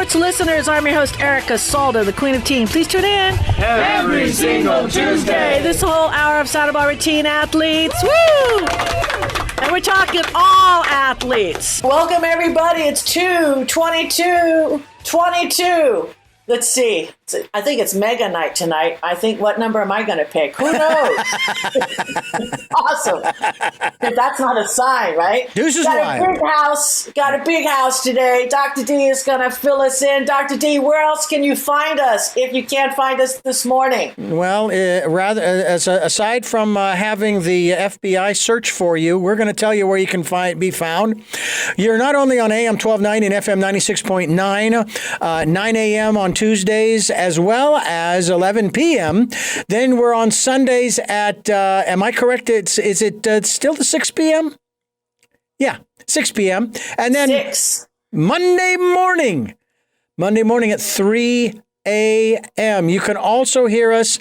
sports listeners. I'm your host, Erica Salda, the Queen of Teen. Please tune in every single Tuesday. This whole hour of Santa Barbara teen athletes. Woo! And we're talking all athletes. Welcome, everybody. It's 2/22/22. Let's see. I think it's Mega Night tonight. I think, what number am I going to pick? Who knows? Awesome. If that's not a sign, right? Deuces got a big house today. Dr. D is going to fill us in. Dr. D, where else can you find us if you can't find us this morning? Well, aside from having the FBI search for you, we're going to tell you where you can be found. You're not only on AM 1290 and FM 96.9, 9 a.m. on Tuesdays, as well as 11 p.m. Then we're on Sundays at, am I correct? Is it still the 6 p.m.? Yeah, 6 p.m. And then 6. Monday morning at 3 a.m. You can also hear us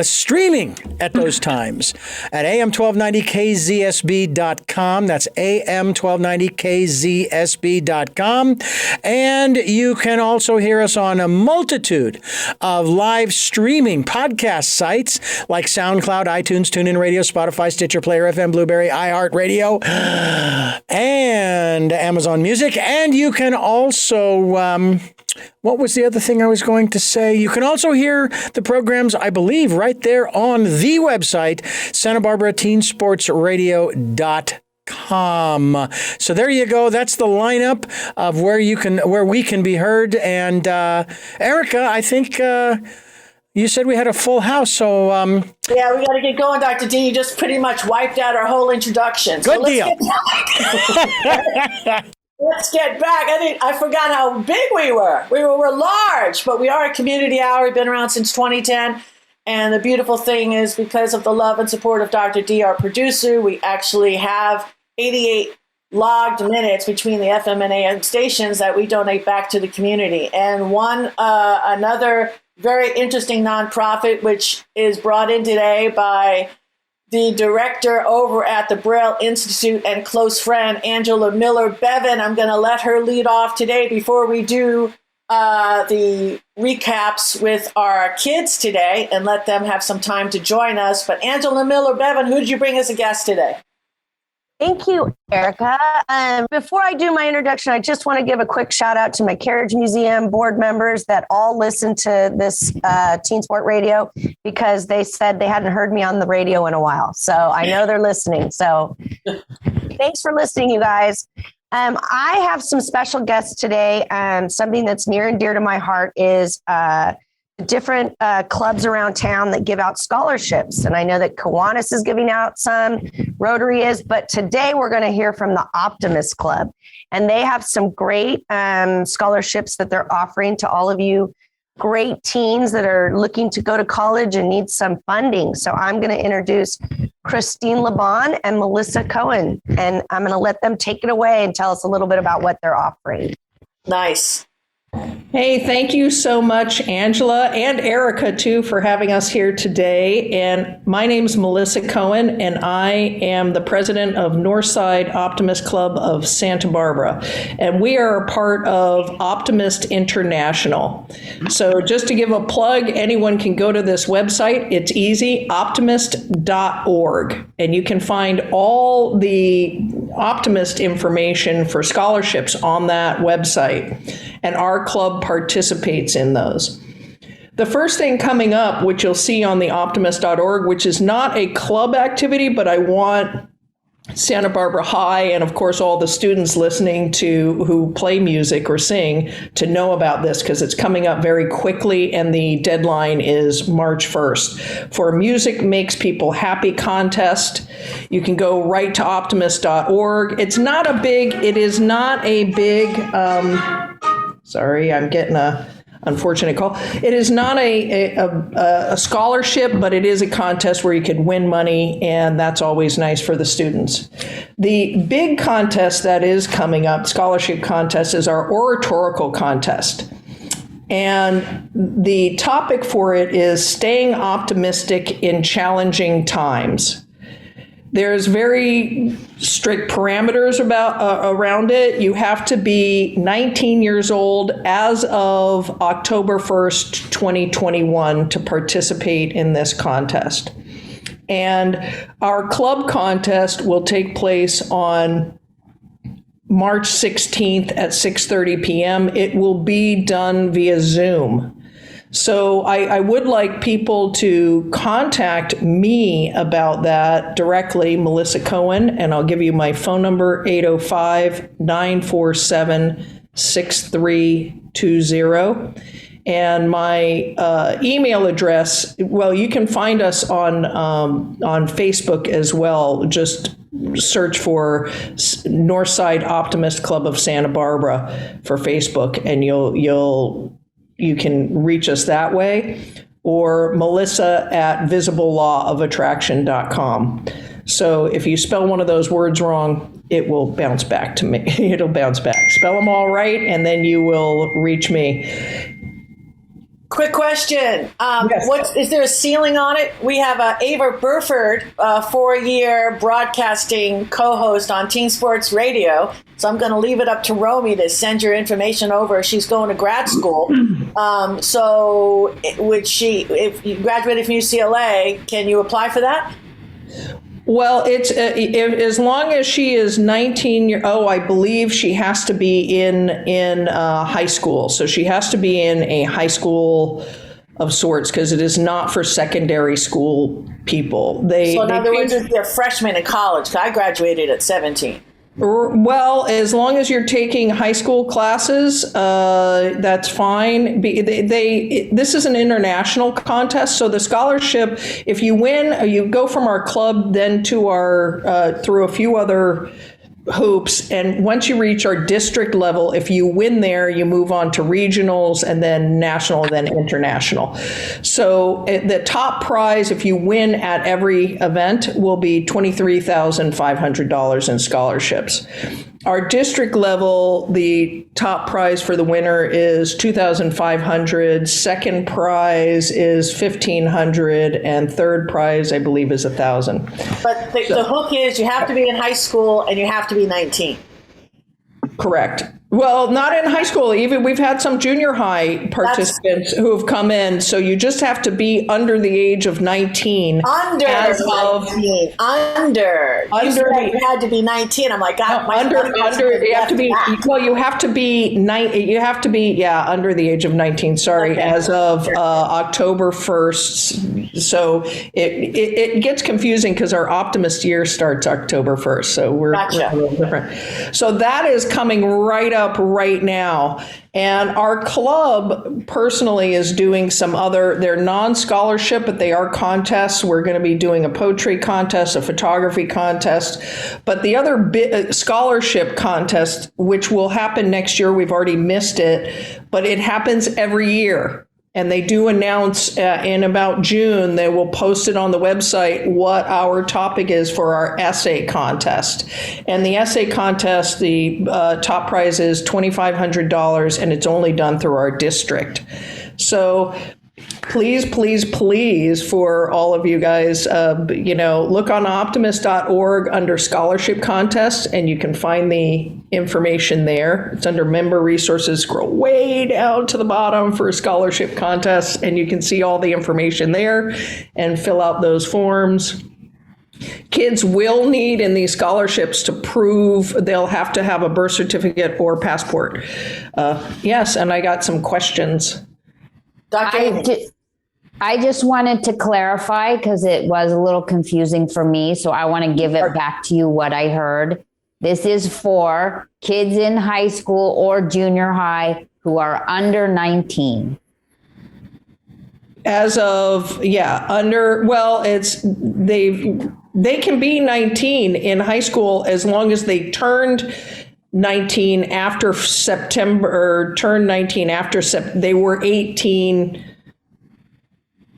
streaming at those times at am1290kzsb.com. That's am1290kzsb.com. And you can also hear us on a multitude of live streaming podcast sites like SoundCloud, iTunes, TuneIn Radio, Spotify, Stitcher, Player FM, Blueberry, iHeartRadio, and Amazon Music. And you can also... what was the other thing I was going to say? You can also hear the programs, I believe, right there on the website, Santa Barbara Teensportsradio.com. So there you go. That's the lineup of where we can be heard. And Erica, I think you said we had a full house, so yeah, we got to get going, Dr. D. You just pretty much wiped out our whole introduction. Good deal. Let's get back. I forgot how big we were. We're large, but we are a community hour. We've been around since 2010. And the beautiful thing is, because of the love and support of Dr. D, our producer, we actually have 88 logged minutes between the FM and AM stations that we donate back to the community. And another very interesting nonprofit, which is brought in today by the director over at the Braille Institute and close friend, Angela Miller Bevan. I'm going to let her lead off today before we do the recaps with our kids today and let them have some time to join us. But Angela Miller Bevan, who did you bring as a guest today? Thank you, Erica. Before I do my introduction, I just want to give a quick shout out to my Carriage Museum board members that all listen to this Teen Sport Radio, because they said they hadn't heard me on the radio in a while. So I know they're listening. So thanks for listening, you guys. I have some special guests today. Something that's near and dear to my heart is different clubs around town that give out scholarships. And I know that Kiwanis is giving out some, Rotary is, but today we're going to hear from the Optimist Club. And they have some great scholarships that they're offering to all of you great teens that are looking to go to college and need some funding. So I'm going to introduce Kristine LeBon and Melissa Cohen, and I'm going to let them take it away and tell us a little bit about what they're offering. Nice. Hey, thank you so much, Angela, and Erica, too, for having us here today. And my name is Melissa Cohen, and I am the president of Northside Optimist Club of Santa Barbara. And we are a part of Optimist International. So just to give a plug, anyone can go to this website. It's easy, optimist.org. And you can find all the Optimist information for scholarships on that website. And our club participates in those. The first thing coming up, which you'll see on the optimist.org, which is not a club activity, but I want Santa Barbara High and, of course, all the students listening to who play music or sing to know about this, because it's coming up very quickly and the deadline is March 1st. For Music Makes People Happy contest, you can go right to optimist.org. It is not a big, sorry, I'm getting a unfortunate call. It is not a scholarship, but it is a contest where you could win money, and that's always nice for the students. The big contest that is coming up, scholarship contest, is our oratorical contest. And the topic for it is staying optimistic in challenging times. There's very strict parameters around it. You have to be 19 years old as of October 1st, 2021 to participate in this contest. And our club contest will take place on March 16th at 6:30 p.m. It will be done via Zoom. So I would like people to contact me about that directly, Melissa Cohen, and I'll give you my phone number, 805-947-6320. And my email address, well, you can find us on Facebook as well. Just search for Northside Optimist Club of Santa Barbara for Facebook, and you can reach us that way, or melissa@visiblelawofattraction.com. So if you spell one of those words wrong, it will bounce back to me. It'll bounce back. Spell them all right, and then you will reach me. Quick question. Yes. Is there a ceiling on it? We have Ava Burford, 4-year broadcasting co-host on Teen Sports Radio. So I'm going to leave it up to Romy to send your information over. She's going to grad school. So if you graduated from UCLA, can you apply for that? Well, it's as long as she is 19 I believe she has to be in high school. So she has to be in a high school of sorts, because it is not for secondary school people. So in other words, they're freshmen in college. 'Cause I graduated at 17. Well, as long as you're taking high school classes, that's fine. This is an international contest, so the scholarship, if you win, you go from our club then to our through a few other hoops, and once you reach our district level, if you win there, you move on to regionals, and then national, then international. So the top prize, if you win at every event, will be $23,500 in scholarships. Our district level, the top prize for the winner is $2,500. Second prize is $1,500, and third prize, I believe, is $1,000. But the hook is you have to be in high school and you have to be 19. Correct. Well, not in high school. Even we've had some junior high participants who have come in. So you just have to be under the age of 19. Under. You had to be 19. I'm like, God, you have to be. Well, you have to be under the age of 19. Sorry, okay. As of October 1st. So it gets confusing because our Optimist year starts October 1st. So we're a little different. So that is coming right up right now. And our club personally is doing some they're non-scholarship, but they are contests. We're going to be doing a poetry contest, a photography contest. But the other scholarship contest, which will happen next year, we've already missed it, but it happens every year. And they do announce in about June, they will post it on the website what our topic is for our essay contest. And the essay contest, the top prize is $2,500, and it's only done through our district. So please, please, please, for all of you guys, look on optimist.org under scholarship contests, and you can find the information there. It's under member resources. Scroll way down to the bottom for scholarship contests, and you can see all the information there and fill out those forms. Kids will need in these scholarships to prove they'll have to have a birth certificate or passport. Yes, and I got some questions. I just wanted to clarify because it was a little confusing for me. So I want to give it back to you what I heard. This is for kids in high school or junior high who are under 19. As of, they can be 19 in high school as long as they turned 19 after September, or turned 19 after they were 18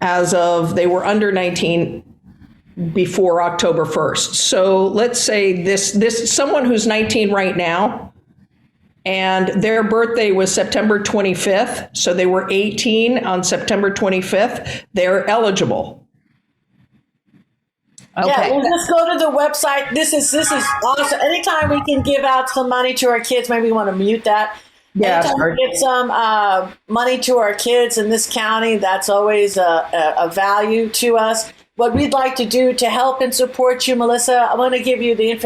they were under 19 before October 1st. So let's say this someone who's 19 right now, and their birthday was September 25th, so they were 18 on September 25th, they're eligible. Okay. Yeah, we'll just go to the website. This is awesome. Anytime we can give out some money to our kids, maybe we want to mute that. Yeah, Anytime we get some money to our kids in this county, that's always a value to us. What we'd like to do to help and support you, Melissa, I want to give you the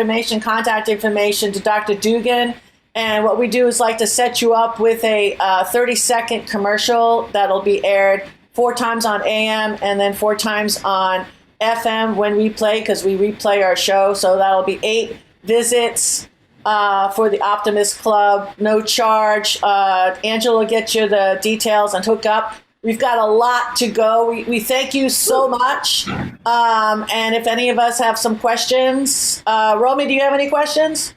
contact information to Dr. Dugan. And what we do is like to set you up with a 30-second commercial that'll be aired 4 times on AM and then 4 times on FM when we play, because we replay our show. So that'll be 8 visits for the Optimist Club, no charge. Angela will get you the details and hook up. We've got a lot to go. We thank you so much. And if any of us have some questions, Romy, do you have any questions?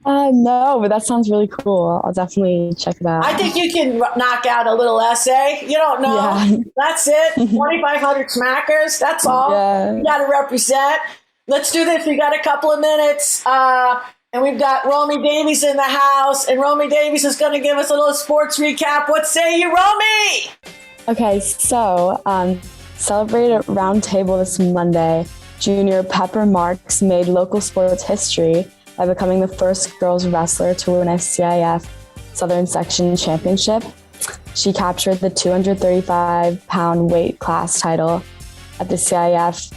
No, but that sounds really cool. I'll definitely check it out. I think you can knock out a little essay. You don't know. Yeah. That's it. 2,500 smackers. That's all. Yeah. You got to represent. Let's do this. We got a couple of minutes. And we've got Romy Davies in the house. And Romy Davies is going to give us a little sports recap. What say you, Romy? Okay, so celebrate a round table this Monday. Junior Pepper Marks made local sports history by becoming the first girls wrestler to win a CIF Southern Section Championship. She captured the 235-pound weight class title at the CIF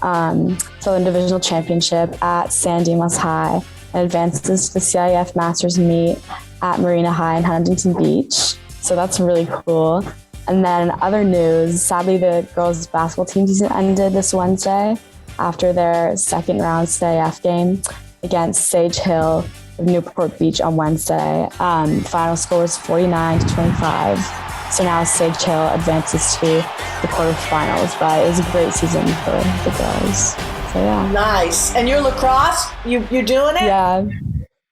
Southern Divisional Championship at San Dimas High and advances to the CIF Masters meet at Marina High in Huntington Beach. So that's really cool. And then other news, sadly the girls basketball team season ended this Wednesday after their second round CIF game against Sage Hill of Newport Beach on Wednesday. Final score was 49-25. So now Sage Hill advances to the quarterfinals, but it was a great season for the girls. So yeah. Nice. And your lacrosse, you doing it?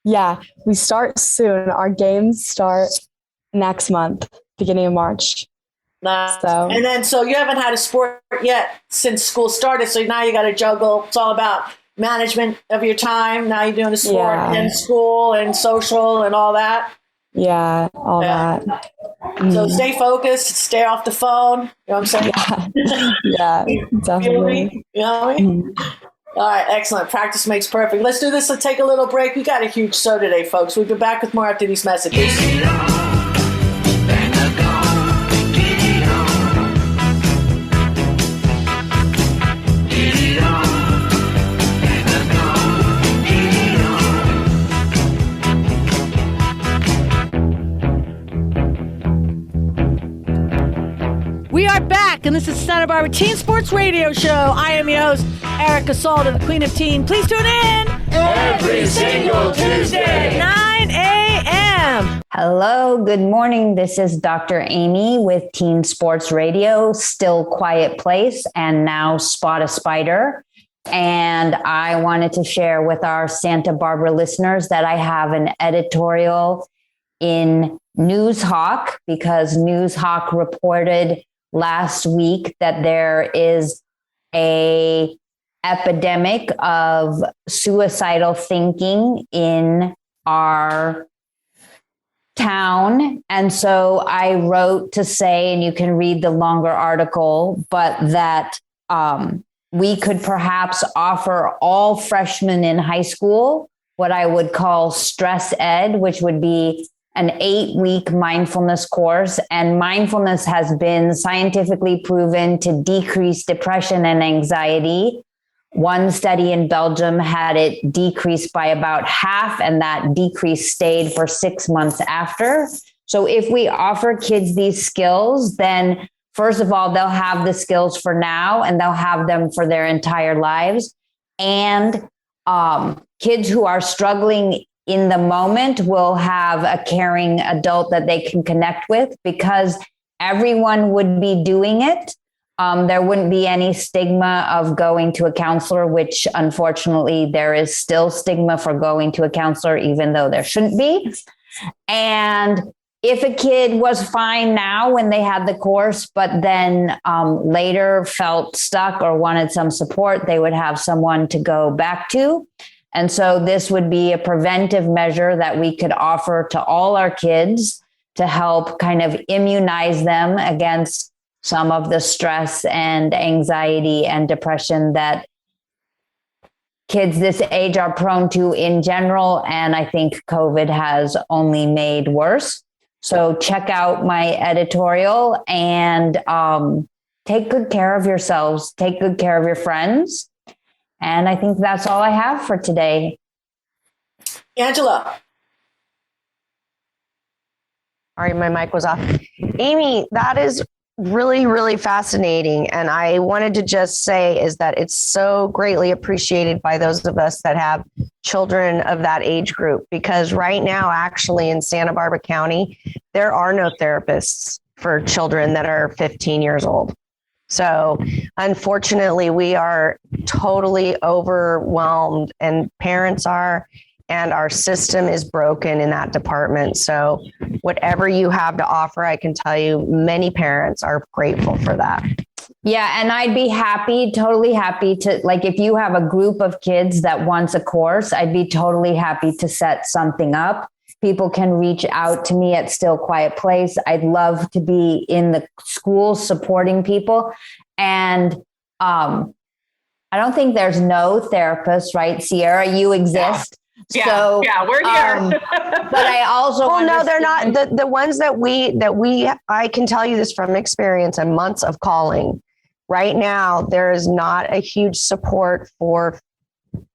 Yeah. We start soon. Our games start next month, beginning of March. Nice. So. And then, so you haven't had a sport yet since school started. So now you got to juggle. It's all about management of your time. Now you're doing a sport and school and social and all that. Yeah, all that. So stay focused, stay off the phone. You know what I'm saying? Yeah, definitely. You know what I mean? All right, excellent. Practice makes perfect. Let's do this. Let's take a little break. We got a huge show today, folks. We'll be back with more after these messages. We are back, and this is Santa Barbara Teen Sports Radio Show. I am your host, Erica Salter, the Queen of Teen. Please tune in every single Tuesday, 9 a.m. Hello, good morning. This is Dr. Amy with Teen Sports Radio, Still Quiet Place, and now Spot a Spider. And I wanted to share with our Santa Barbara listeners that I have an editorial in Newshawk, because Newshawk reported last week that there is a epidemic of suicidal thinking in our town. And so I wrote to say, and you can read the longer article, but that we could perhaps offer all freshmen in high school what I would call stress ed, which would be an 8-week mindfulness course. And mindfulness has been scientifically proven to decrease depression and anxiety. One study in Belgium had it decreased by about half, and that decrease stayed for 6 months after. So if we offer kids these skills, then first of all, they'll have the skills for now, and they'll have them for their entire lives. And kids who are struggling in the moment will have a caring adult that they can connect with, because everyone would be doing it. There wouldn't be any stigma of going to a counselor, which unfortunately there is still stigma for going to a counselor, even though there shouldn't be. And if a kid was fine now when they had the course, but then later felt stuck or wanted some support, they would have someone to go back to. And so this would be a preventive measure that we could offer to all our kids to help kind of immunize them against some of the stress and anxiety and depression that kids this age are prone to in general. And I think COVID has only made worse. So check out my editorial and take good care of yourselves, take good care of your friends. And I think that's all I have for today. Angela. Sorry, my mic was off. Amy, that is really, really fascinating. And I wanted to just say is that it's so greatly appreciated by those of us that have children of that age group, because right now, actually in Santa Barbara County, there are no therapists for children that are 15 years old. So unfortunately, we are totally overwhelmed, and parents are, and our system is broken in that department. So whatever you have to offer, I can tell you many parents are grateful for that. Yeah. And I'd be happy, totally happy to, like, if you have a group of kids that wants a course, I'd be totally happy to set something up. People can reach out to me at Still Quiet Place. I'd love to be in the school supporting people. And I don't think there's no therapist, right? Sierra, you exist. Yeah, we're here. But I also no, they're not the ones that we I can tell you this from experience and months of calling. Right now, there is not a huge support for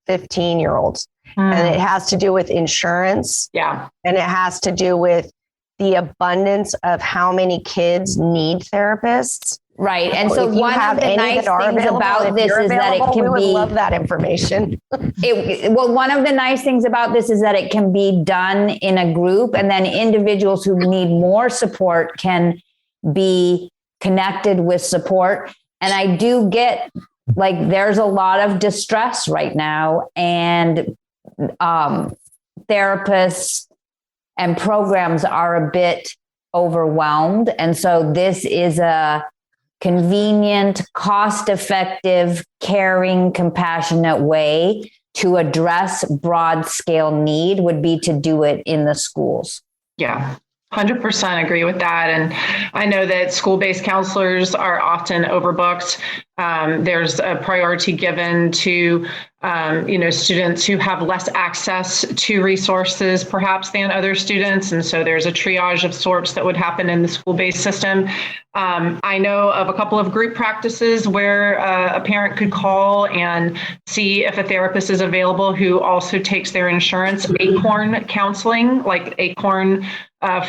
15-year-olds. And it has to do with insurance. Yeah. And it has to do with the abundance of how many kids need therapists. Right. And so one of the nice things about this is that it can be, we would love that information. Well, one of the nice things about this is that it can be done in a group, and then individuals who need more support can be connected with support. And I do get, like, there's a lot of distress right now, and therapists and programs are a bit overwhelmed. And so this is a convenient, cost-effective, caring, compassionate way to address broad scale need would be to do it in the schools. Yeah. 100% agree with that. And I know that school-based counselors are often overbooked. There's a priority given to, students who have less access to resources perhaps than other students. And so there's a triage of sorts that would happen in the school-based system. I know of a couple of group practices where a parent could call and see if a therapist is available who also takes their insurance. Acorn Counseling, like Acorn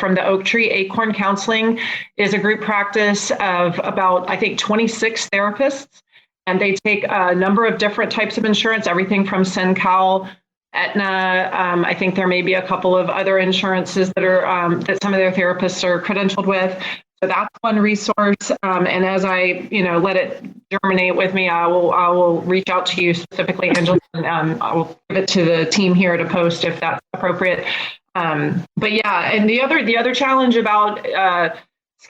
from the Oak Tree. Acorn Counseling is a group practice of about, I think, 26 therapists, and they take a number of different types of insurance, everything from SenCal, Aetna. I think there may be a couple of other insurances that are that some of their therapists are credentialed with. So that's one resource. And as I, let it germinate with me, I will reach out to you specifically, Angela, and I will give it to the team here to post if that's appropriate. But yeah, and the other challenge about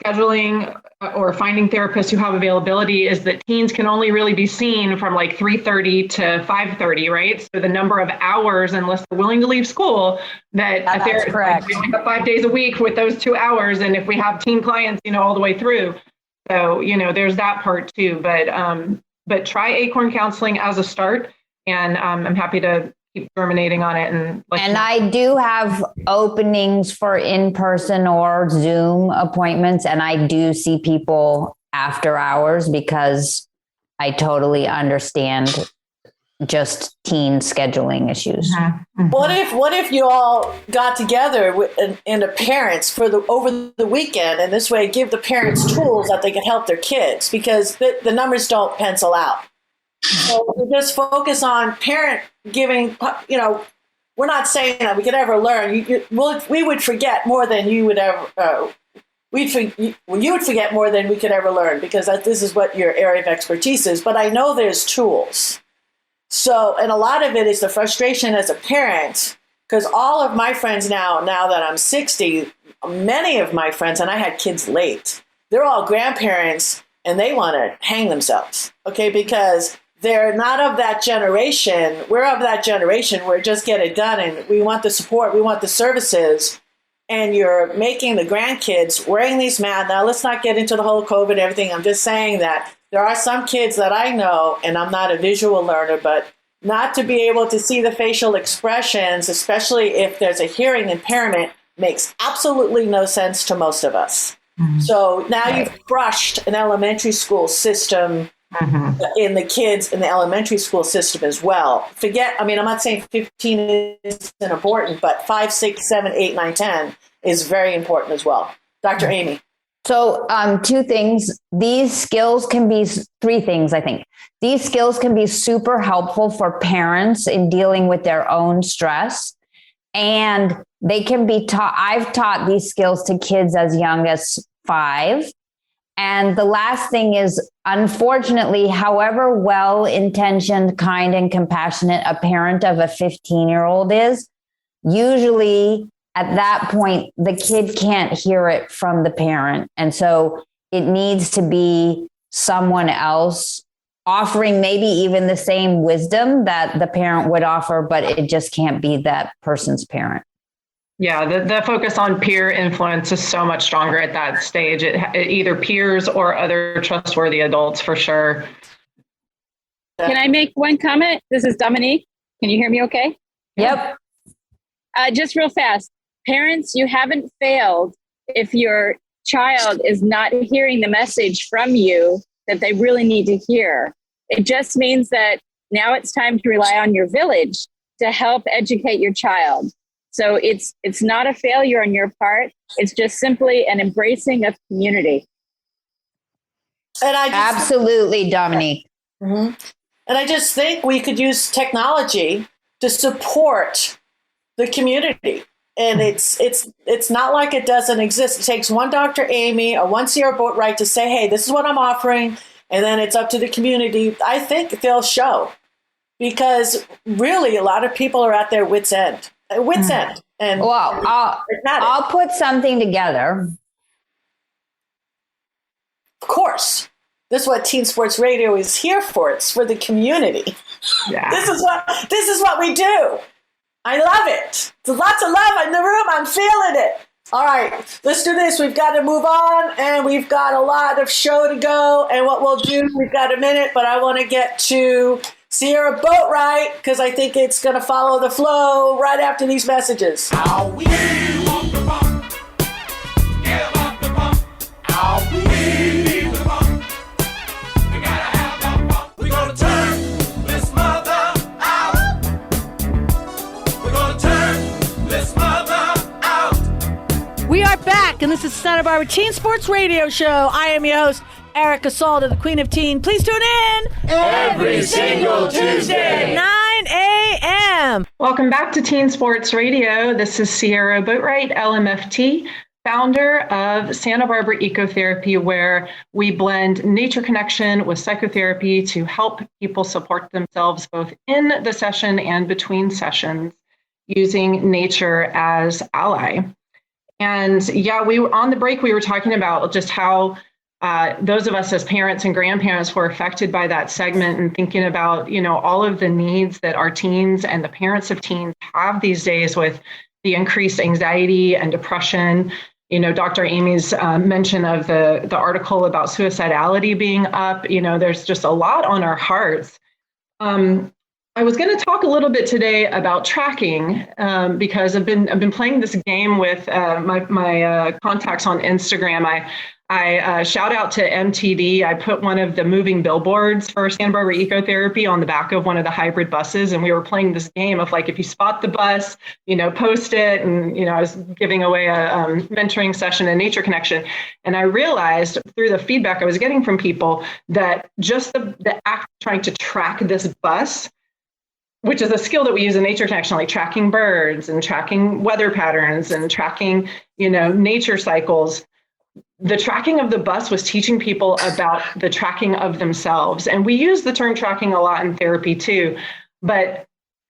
scheduling or finding therapists who have availability is that teens can only really be seen from like 3:30 to 5:30, right? So the number of hours, unless they're willing to leave school, that a therapist, like, we only have 5 days a week with those 2 hours, and if we have teen clients, all the way through. So there's that part too. But try Acorn Counseling as a start, and I'm happy to keep germinating on it. And I do have openings for in-person or Zoom appointments, and I do see people after hours because I totally understand just teen scheduling issues. Mm-hmm. What if you all got together and the parents over the weekend, and this way give the parents tools that they can help their kids, because the numbers don't pencil out. So we just focus on parent giving, we're not saying that we could ever learn. We would forget more than you would ever, you would forget more than we could ever learn, because this is what your area of expertise is. But I know there's tools. So, and a lot of it is the frustration as a parent, because all of my friends now that I'm 60, many of my friends, and I had kids late, they're all grandparents and they want to hang themselves, okay, because they're not of that generation. We're of that generation where just get it done, and we want the support, we want the services. and you're making the grandkids wearing these masks. Now, let's not get into the whole COVID and everything. I'm just saying that there are some kids that I know, and I'm not a visual learner, but not to be able to see the facial expressions, especially if there's a hearing impairment, makes absolutely no sense to most of us. So now you've crushed an elementary school system in the kids in the elementary school system as well. I'm not saying 15 isn't important, but 5, 6, 7, 8, 9, 10 is very important as well. Dr. Amy. So 2 things. These skills can be 3 things, I think. These skills can be super helpful for parents in dealing with their own stress. And they can be taught. I've taught these skills to kids as young as 5. And the last thing is, unfortunately, however well-intentioned, kind, and compassionate a parent of a 15-year-old is, usually at that point, the kid can't hear it from the parent. And so it needs to be someone else offering maybe even the same wisdom that the parent would offer, but it just can't be that person's parent. Yeah, the focus on peer influence is so much stronger at that stage. It either peers or other trustworthy adults, for sure. Can I make one comment? This is Dominique. Can you hear me okay? Yep. Just real fast. Parents, you haven't failed if your child is not hearing the message from you that they really need to hear. It just means that now it's time to rely on your village to help educate your child. So it's not a failure on your part. It's just simply an embracing of community. And Absolutely, Dominique. And I just think we could use technology to support the community. And it's not like it doesn't exist. It takes one Dr. Amy or one Sierra Boatwright to say, hey, this is what I'm offering. And then it's up to the community. I think they'll show, because really a lot of people are at their wits' end. And well, I'll put something together. Of course. This is what Teen Sports Radio is here for. It's for the community. Yeah. This is what we do. I love it. There's lots of love in the room. I'm feeling it. All right, let's do this. We've got to move on, and we've got a lot of show to go. And what we'll do, we've got a minute, but I want to get to Sierra Boatwright, because I think it's going to follow the flow right after these messages. How we want the bump, give up the bump. How we need the bump, we gotta have the bump. We're gonna turn this mother out. We're gonna turn this mother out. We are back, and this is Santa Barbara Teen Sports Radio Show. I am your host, Erica Salda, the Queen of Teen. Please tune in Every single Tuesday, 9 a.m. Welcome back to Teen Sports Radio. This is Sierra Boatwright, LMFT, founder of Santa Barbara Ecotherapy, where we blend nature connection with psychotherapy to help people support themselves both in the session and between sessions using nature as ally. And yeah, we were on the break, we were talking about just how those of us as parents and grandparents were affected by that segment, and thinking about, all of the needs that our teens and the parents of teens have these days with the increased anxiety and depression. Dr. Amy's mention of the article about suicidality being up, there's just a lot on our hearts. I was going to talk a little bit today about tracking because I've been playing this game with my contacts on Instagram. I shout out to MTD. I put one of the moving billboards for Santa Barbara Ecotherapy on the back of one of the hybrid buses. And we were playing this game of if you spot the bus, post it. And, I was giving away a mentoring session and nature connection. And I realized through the feedback I was getting from people that just the act of trying to track this bus, which is a skill that we use in nature connection, like tracking birds and tracking weather patterns and tracking, nature cycles. The tracking of the bus was teaching people about the tracking of themselves. And we use the term tracking a lot in therapy too, but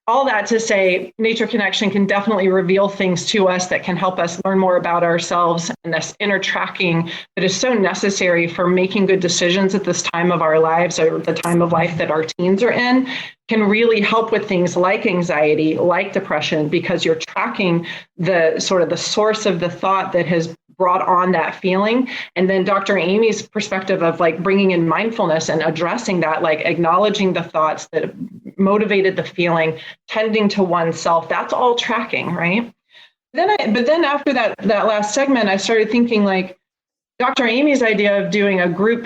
all that to say, nature connection can definitely reveal things to us that can help us learn more about ourselves, and this inner tracking that is so necessary for making good decisions at this time of our lives, or the time of life that our teens are in, can really help with things like anxiety, like depression, because you're tracking the sort of the source of the thought that has brought on that feeling. And then Dr. Amy's perspective of like bringing in mindfulness and addressing that, like acknowledging the thoughts that motivated the feeling, tending to oneself, that's all tracking, right? But then after that last segment, I started thinking like Dr. Amy's idea of doing a group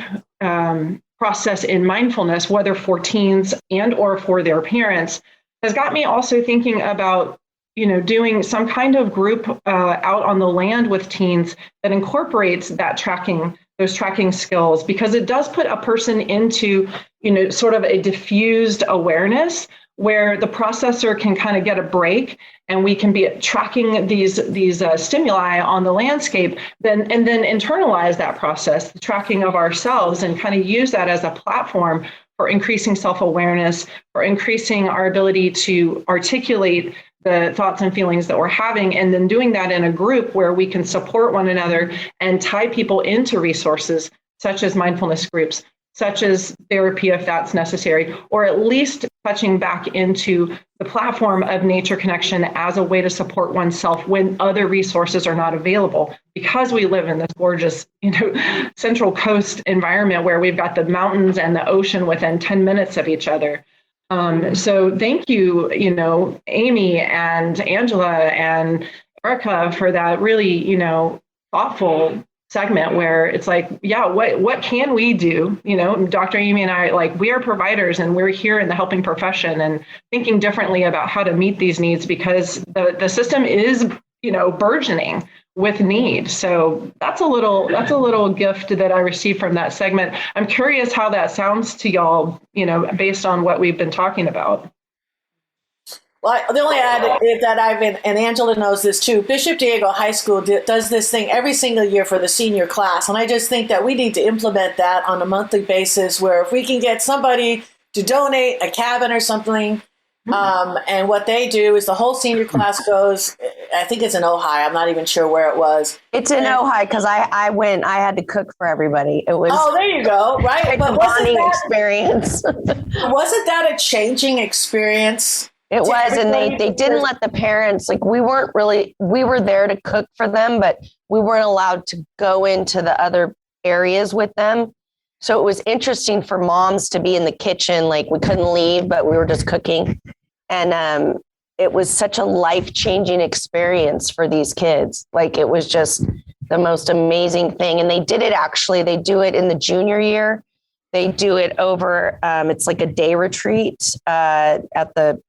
process in mindfulness, whether for teens and or for their parents, has got me also thinking about doing some kind of group out on the land with teens that incorporates that tracking, those tracking skills, because it does put a person into, sort of a diffused awareness where the processor can kind of get a break, and we can be tracking these stimuli on the landscape, and then internalize that process, the tracking of ourselves, and kind of use that as a platform for increasing self-awareness, for increasing our ability to articulate the thoughts and feelings that we're having, and then doing that in a group where we can support one another and tie people into resources such as mindfulness groups, such as therapy if that's necessary, or at least touching back into the platform of nature connection as a way to support oneself when other resources are not available, because we live in this gorgeous, Central Coast environment where we've got the mountains and the ocean within 10 minutes of each other. So thank you, Amy and Angela and Erica for that really, thoughtful segment where it's like, yeah, what can we do? Dr. Amy and I, like, we are providers and we're here in the helping profession and thinking differently about how to meet these needs, because the system is, burgeoning with need. So that's a little gift that I received from that segment. I'm curious how that sounds to y'all, based on what we've been talking about. Well, the only add is that and Angela knows this too, Bishop Diego High School does this thing every single year for the senior class. And I just think that we need to implement that on a monthly basis, where if we can get somebody to donate a cabin or something, and what they do is the whole senior class goes, I think it's in Ojai. I'm not even sure where it was. It's in Ojai because I went. I had to cook for everybody. It was there you go, right? But bonding experience. Wasn't that a changing experience? It was, and they didn't let the parents, like, we were there to cook for them, but we weren't allowed to go into the other areas with them. So it was interesting for moms to be in the kitchen, like we couldn't leave, but we were just cooking. And it was such a life-changing experience for these kids. Like, it was just the most amazing thing. And they do it in the junior year. They do it over, it's like a day retreat at the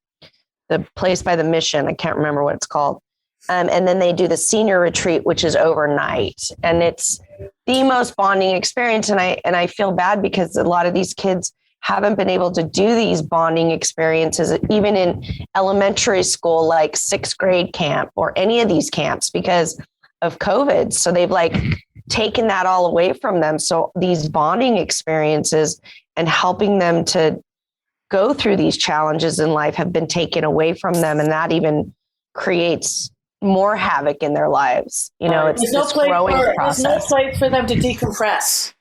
place by the Mission. I can't remember what it's called. And then they do the senior retreat, which is overnight. And it's the most bonding experience. And I feel bad because a lot of these kids haven't been able to do these bonding experiences, even in elementary school, like 6th grade camp or any of these camps, because of COVID. So they've taken that all away from them. So these bonding experiences and helping them to go through these challenges in life have been taken away from them. And that even creates more havoc in their lives. It's this growing process. There's no place for them to decompress.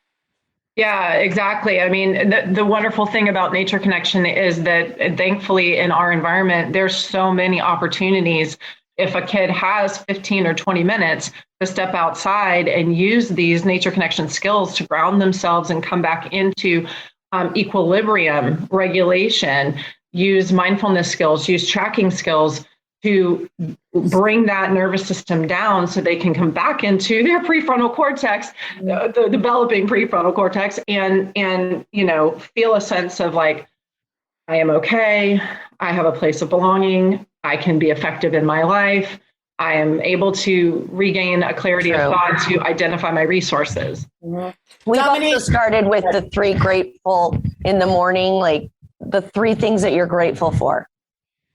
Yeah, exactly. I mean, the wonderful thing about nature connection is that thankfully in our environment, there's so many opportunities. If a kid has 15 or 20 minutes to step outside and use these nature connection skills to ground themselves and come back into equilibrium, regulation, use mindfulness skills, use tracking skills to bring that nervous system down so they can come back into their prefrontal cortex, the developing prefrontal cortex, and feel a sense of like, I am okay, I have a place of belonging, I can be effective in my life, I am able to regain a clarity of thought to identify my resources. Mm-hmm. We've also started with the 3 grateful in the morning, like the 3 things that you're grateful for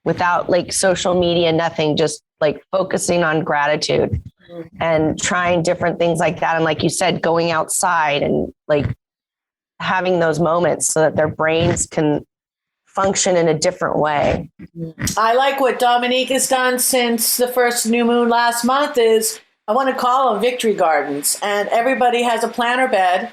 without social media, nothing, just focusing on gratitude and trying different things like that. And like you said, going outside and having those moments so that their brains can function in a different way. I like what Dominique has done since the first new moon last month is I want to call them victory gardens, and everybody has a planter bed,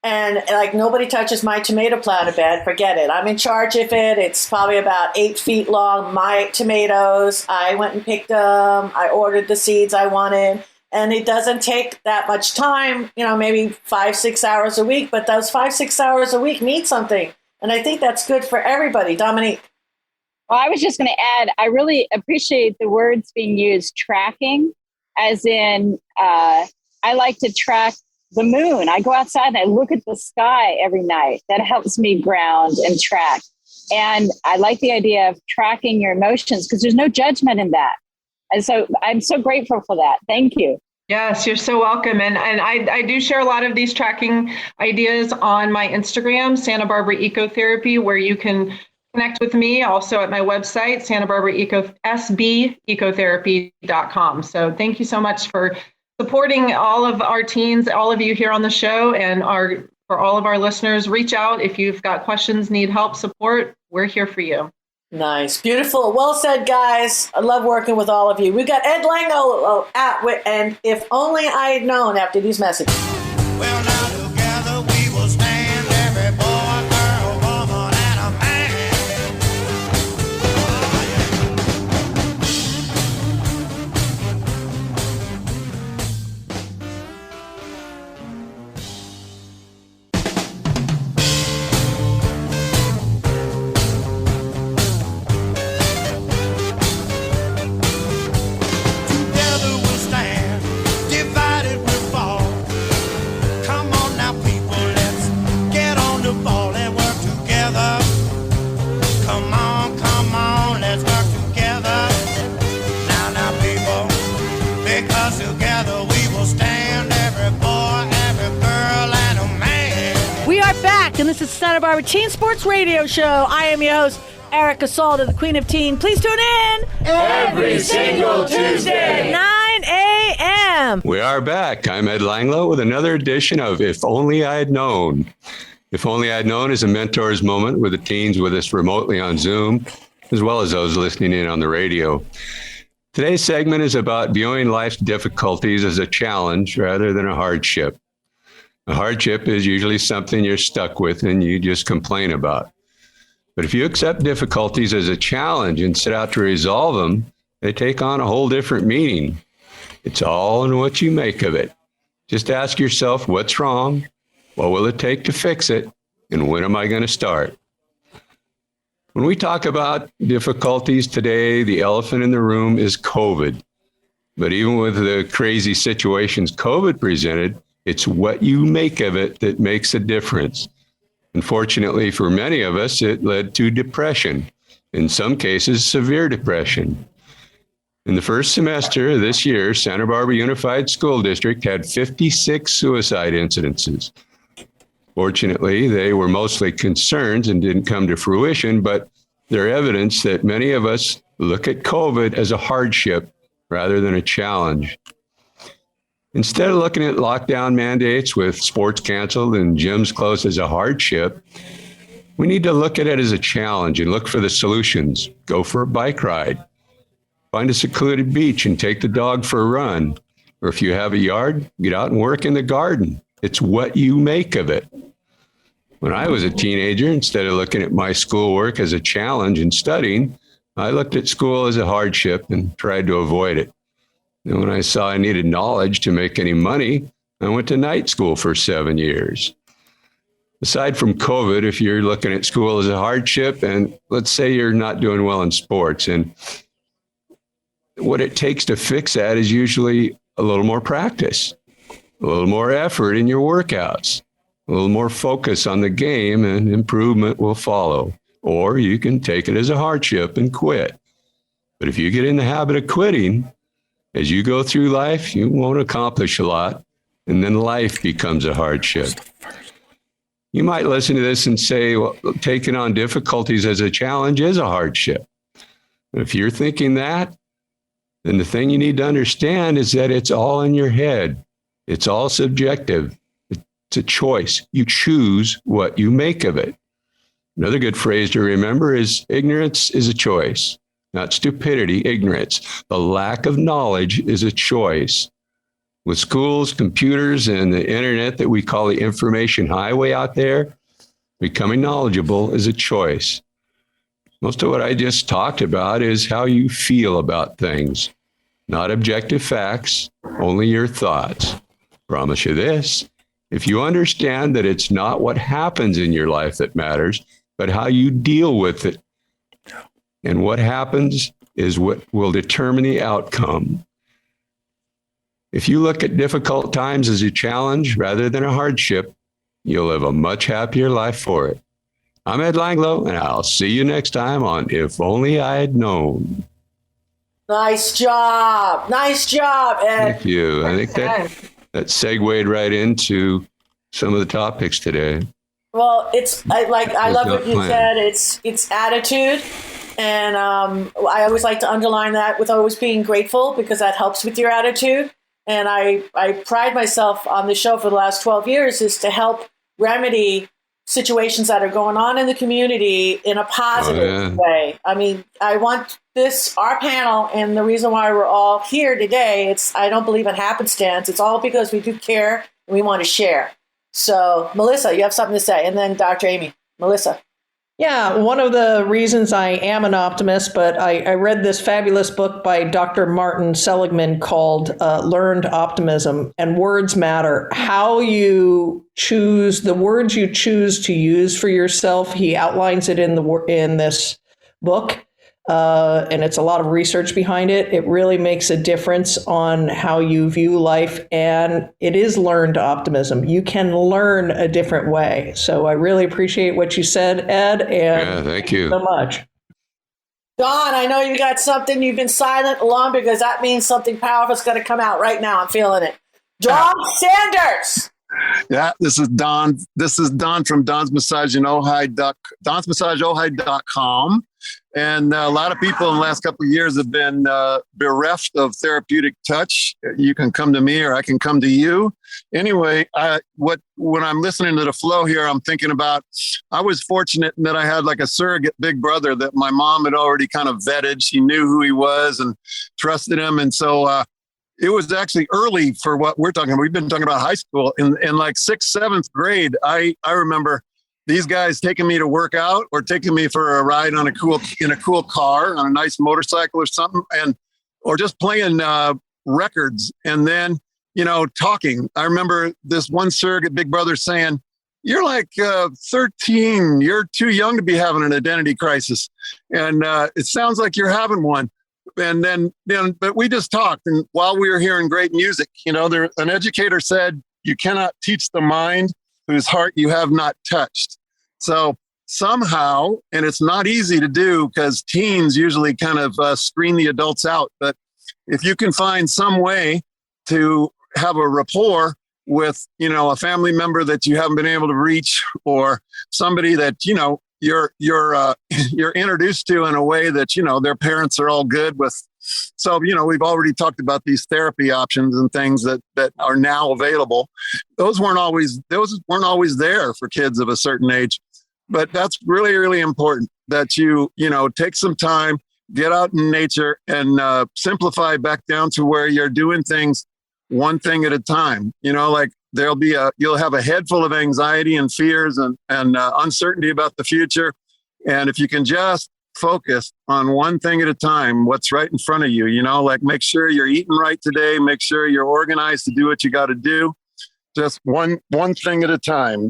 and like nobody touches my tomato planter bed. Forget it. I'm in charge of it. It's probably about 8 feet long. My tomatoes, I went and picked them. I ordered the seeds I wanted, and it doesn't take that much time, maybe 5-6 hours a week, but those 5-6 hours a week mean something. And I think that's good for everybody. Dominique. Well, I was just going to add, I really appreciate the words being used, tracking, as in, I like to track the moon. I go outside and I look at the sky every night. That helps me ground and track. And I like the idea of tracking your emotions because there's no judgment in that. And so I'm so grateful for that. Thank you. Yes, you're so welcome. And I do share a lot of these tracking ideas on my Instagram, Santa Barbara Ecotherapy, where you can connect with me. Also at my website, Santa Barbara SBHecotherapy.com. So thank you so much for supporting all of our teens, all of you here on the show, and for all of our listeners. Reach out if you've got questions, need help, support. We're here for you. Nice. Beautiful. Well said, guys. I love working with all of you. We've got Ed Langlo and if only I had known after these messages. Well, now together we will stand, every boy, girl, woman, and a man. Together we'll stand, divided we'll fall. Come on now, people, let's get on the ball and work together. Come on, let's work together. Now, people, because together we will stand, every boy, every girl, and a man. We are back, and this is Santa Barbara Teen Sports Radio Show. I am your host, Erica Salter, the Queen of Teen. Please tune in every single Tuesday, 9 a.m. We are back. I'm Ed Langlo with another edition of If Only I Had Known. If Only I Had Known is a mentor's moment with the teens with us remotely on Zoom, as well as those listening in on the radio. Today's segment is about viewing life's difficulties as a challenge rather than a hardship. A hardship is usually something you're stuck with and you just complain about. But if you accept difficulties as a challenge and set out to resolve them, they take on a whole different meaning. It's all in what you make of it. Just ask yourself, what's wrong? What will it take to fix it? And when am I going to start? When we talk about difficulties today, the elephant in the room is COVID. But even with the crazy situations COVID presented, it's what you make of it that makes a difference. Unfortunately, for many of us, it led to depression, in some cases, severe depression. In the first semester of this year, Santa Barbara Unified School District had 56 suicide incidences. Fortunately, they were mostly concerns and didn't come to fruition, but they're evidence that many of us look at COVID as a hardship rather than a challenge. Instead of looking at lockdown mandates with sports canceled and gyms closed as a hardship, we need to look at it as a challenge and look for the solutions. Go for a bike ride. Find a secluded beach and take the dog for a run. Or if you have a yard, get out and work in the garden. It's what you make of it. When I was a teenager, instead of looking at my schoolwork as a challenge and studying, I looked at school as a hardship and tried to avoid it. And when I saw I needed knowledge to make any money, I went to night school for 7 years. Aside from COVID, if you're looking at school as a hardship, and let's say you're not doing well in sports, and what it takes to fix that is usually a little more practice, a little more effort in your workouts, a little more focus on the game, and improvement will follow. Or you can take it as a hardship and quit. But if you get in the habit of quitting, as you go through life, you won't accomplish a lot, and then life becomes a hardship. You might listen to this and say, well, taking on difficulties as a challenge is a hardship. If you're thinking that, then the thing you need to understand is that it's all in your head. It's all subjective. It's a choice. You choose what you make of it. Another good phrase to remember is ignorance is a choice, not stupidity, ignorance. The lack of knowledge is a choice. With schools, computers, and the internet that we call the information highway out there, becoming knowledgeable is a choice. Most of what I just talked about is how you feel about things, not objective facts, only your thoughts. Promise you this, if you understand that it's not what happens in your life that matters, but how you deal with it, and what happens is what will determine the outcome. If you look at difficult times as a challenge rather than a hardship, you'll live a much happier life for it. I'm Ed Langlo, and I'll see you next time on If Only I Had Known. Nice job. Nice job, Ed. Thank you. I think that segued right into some of the topics today. Well, I love what you said. It's attitude. And I always like to underline that with always being grateful, because that helps with your attitude. And I pride myself on the show for the last 12 years is to help remedy situations that are going on in the community in a positive way. I mean, I want our panel, and the reason why we're all here today, I don't believe in happenstance. It's all because we do care and we want to share. So, Melissa, you have something to say. And then Dr. Amy. Melissa. Yeah, one of the reasons I am an optimist, but I read this fabulous book by Dr. Martin Seligman called Learned Optimism, and words matter. How you choose, the words you choose to use for yourself, he outlines it in this book, and it's a lot of research behind it. It really makes a difference on how you view life, and it is learned optimism. You can learn a different way. So I really appreciate what you said, Ed, and thank you so much. Dawn, I know you got something. You've been silent long because that means something powerful is going to come out right now. I'm feeling it. Dawn Sanders. Yeah, this is Don. This is Don from Don's Massage in Ojai. Don'sMassageOhai.com. And a lot of people in the last couple of years have been bereft of therapeutic touch. You can come to me or I can come to you. Anyway, when I'm listening to the flow here, I'm thinking about, I was fortunate in that I had like a surrogate big brother that my mom had already kind of vetted. She knew who he was and trusted him. And so it was actually early for what we're talking about. We've been talking about high school. In like 6th, 7th grade, I remember these guys taking me to work out or taking me for a ride in a cool car, on a nice motorcycle or something, or just playing records and then, talking. I remember this one surrogate big brother saying, "You're like 13. You're too young to be having an identity crisis. And it sounds like you're having one." And then, but we just talked. And while we were hearing great music, an educator said, "You cannot teach the mind whose heart you have not touched." So somehow, and it's not easy to do because teens usually kind of screen the adults out. But if you can find some way to have a rapport with, a family member that you haven't been able to reach, or somebody that, you're introduced to in a way that, their parents are all good with. So, we've already talked about these therapy options and things that are now available. Those weren't always there for kids of a certain age. But that's really, really important that you take some time, get out in nature, and simplify back down to where you're doing things one thing at a time. Like you'll have a head full of anxiety and fears and uncertainty about the future. And if you can just focus on one thing at a time, what's right in front of you, like make sure you're eating right today, make sure you're organized to do what you got to do. Just one thing at a time,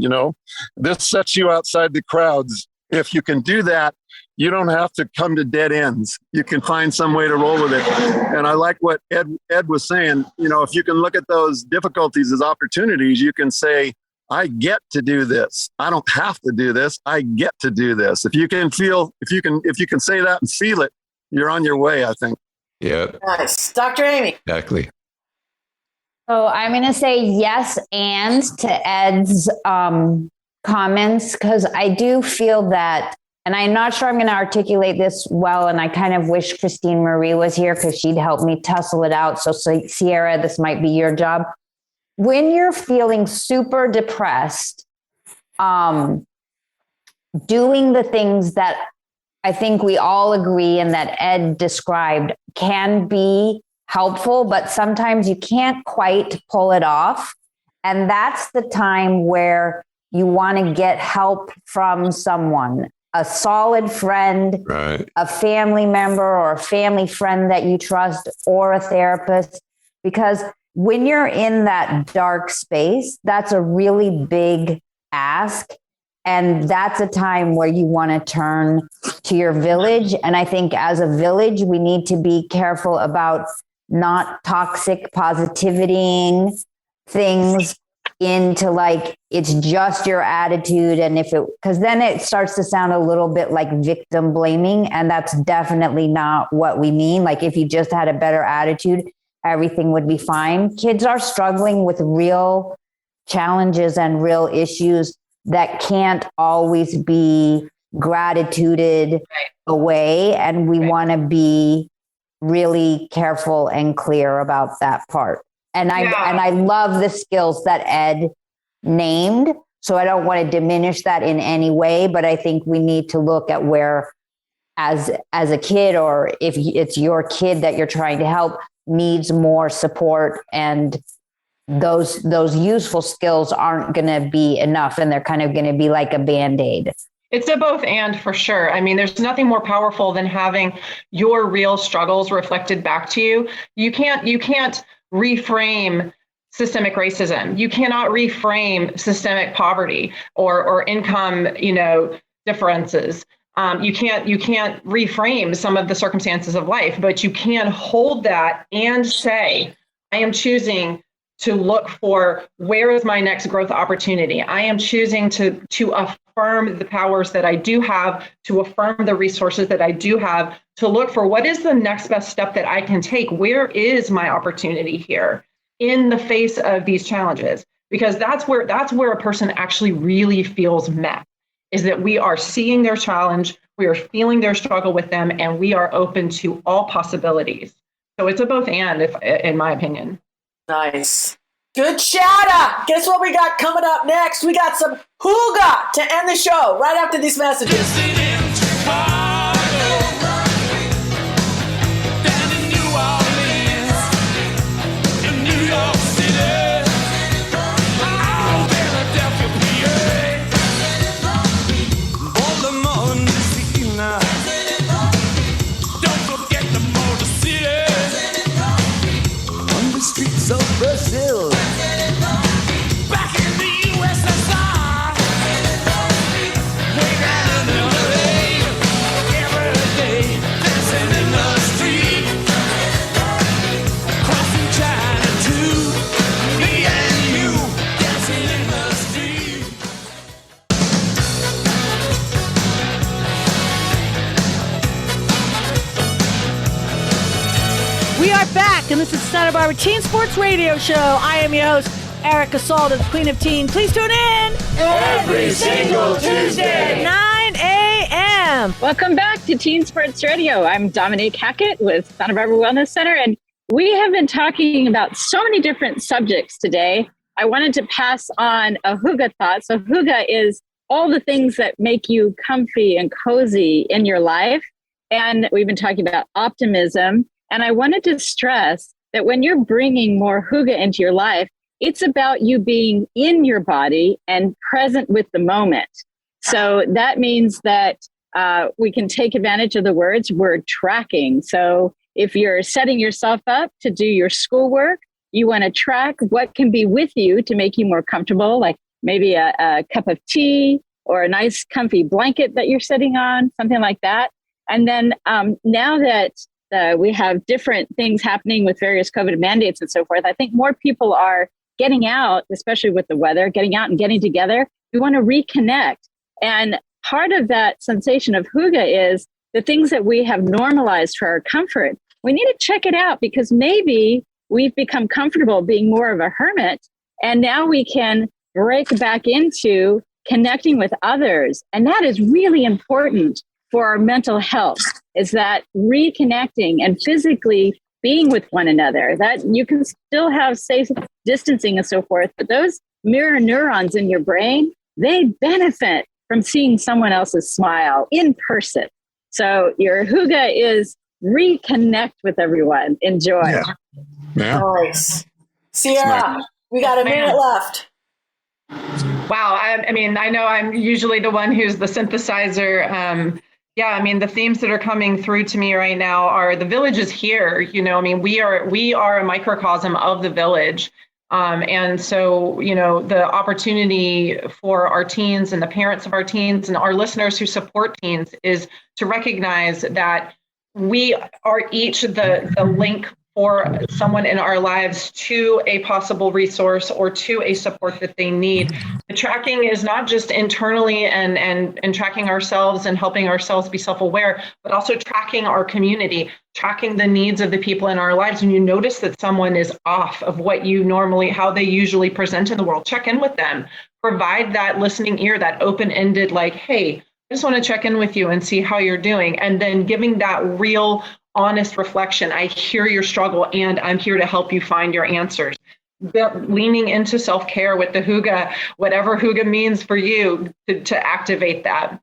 This sets you outside the crowds. If you can do that, you don't have to come to dead ends. You can find some way to roll with it. And I like what Ed was saying. If you can look at those difficulties as opportunities, you can say, "I get to do this. I don't have to do this. I get to do this." If you can say that and feel it, you're on your way, I think. Yeah. Nice. Dr. Amy. Exactly. So I'm going to say yes and to Ed's comments, because I do feel that, and I'm not sure I'm going to articulate this well, and I kind of wish Kristine Marie was here because she'd help me tussle it out. So Sierra, this might be your job. When you're feeling super depressed, doing the things that I think we all agree and that Ed described can be helpful, but sometimes you can't quite pull it off. And that's the time where you want to get help from someone, a solid friend, Right. a family member or a family friend that you trust, or a therapist. Because when you're in that dark space, that's a really big ask. And that's a time where you want to turn to your village. And I think as a village, we need to be careful about not toxic positivity things into like, it's just your attitude. And because then it starts to sound a little bit like victim blaming. And that's definitely not what we mean. Like if you just had a better attitude, everything would be fine. Kids are struggling with real challenges and real issues that can't always be gratituded away. And we want to be really careful and clear about that part. And I love the skills that Ed named. So I don't want to diminish that in any way, but I think we need to look at where as a kid, or if it's your kid that you're trying to help, needs more support, and those useful skills aren't going to be enough, and they're kind of going to be like a Band-Aid. It's a both and for sure. I mean, there's nothing more powerful than having your real struggles reflected back to you. You can't reframe systemic racism. You cannot reframe systemic poverty or income, differences. You can't reframe some of the circumstances of life, but you can hold that and say, I am choosing to look for where is my next growth opportunity. I am choosing to affirm the powers that I do have, to affirm the resources that I do have, to look for what is the next best step that I can take. Where is my opportunity here in the face of these challenges? Because that's where a person actually really feels met, is that we are seeing their challenge, we are feeling their struggle with them, and we are open to all possibilities. So it's a both and, in my opinion. Nice. Good shout out. Guess what we got coming up next? We got some hooga to end the show right after these messages. Streets of Brazil, back in the USSR, way down in LA, every day, dancing in the street, crossing China too, me and you, dancing in the street. We are back, and this is Santa Barbara Teen Sports Radio Show. I am your host, Erica Salter, the Queen of Teen. Please tune in Every single Tuesday. 9 a.m. Welcome back to Teen Sports Radio. I'm Dominiqie Hackett with Santa Barbara Wellness Center, and we have been talking about so many different subjects today. I wanted to pass on a hygge thought. So hygge is all the things that make you comfy and cozy in your life. And we've been talking about optimism. And I wanted to stress that when you're bringing more hygge into your life, it's about you being in your body and present with the moment. So that means that we can take advantage of the word tracking. So if you're setting yourself up to do your schoolwork, you want to track what can be with you to make you more comfortable, like maybe a cup of tea or a nice comfy blanket that you're sitting on, something like that. And then now that we have different things happening with various COVID mandates and so forth, I think more people are getting out, especially with the weather, getting out and getting together. We want to reconnect. And part of that sensation of hygge is the things that we have normalized for our comfort. We need to check it out because maybe we've become comfortable being more of a hermit. And now we can break back into connecting with others. And that is really important for our mental health, is that reconnecting and physically being with one another. That you can still have safe distancing and so forth, but those mirror neurons in your brain, they benefit from seeing someone else's smile in person. So your hygge is reconnect with everyone. Enjoy. Yeah. Nice. Sierra, we got a minute left. Wow. I mean, I know I'm usually the one who's the synthesizer. Yeah, I mean, the themes that are coming through to me right now are the village is here. You know, I mean, we are a microcosm of the village. And so, you know, the opportunity for our teens and the parents of our teens and our listeners who support teens is to recognize that we are each the link for someone in our lives to a possible resource or to a support that they need. The tracking is not just internally and tracking ourselves and helping ourselves be self-aware, but also tracking our community, tracking the needs of the people in our lives. When you notice that someone is off of how they usually present in the world, check in with them, provide that listening ear, that open-ended, like, hey, I just want to check in with you and see how you're doing. And then giving that real honest reflection. I hear your struggle and I'm here to help you find your answers. Leaning into self-care with the hygge, whatever hygge means for you to activate that.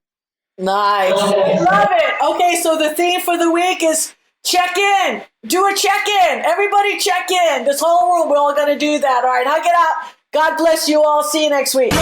Nice. Love it. Okay, so the theme for the week is check in. Do a check-in. Everybody check in. This whole room, we're all going to do that. All right, hug it out. God bless you all. See you next week.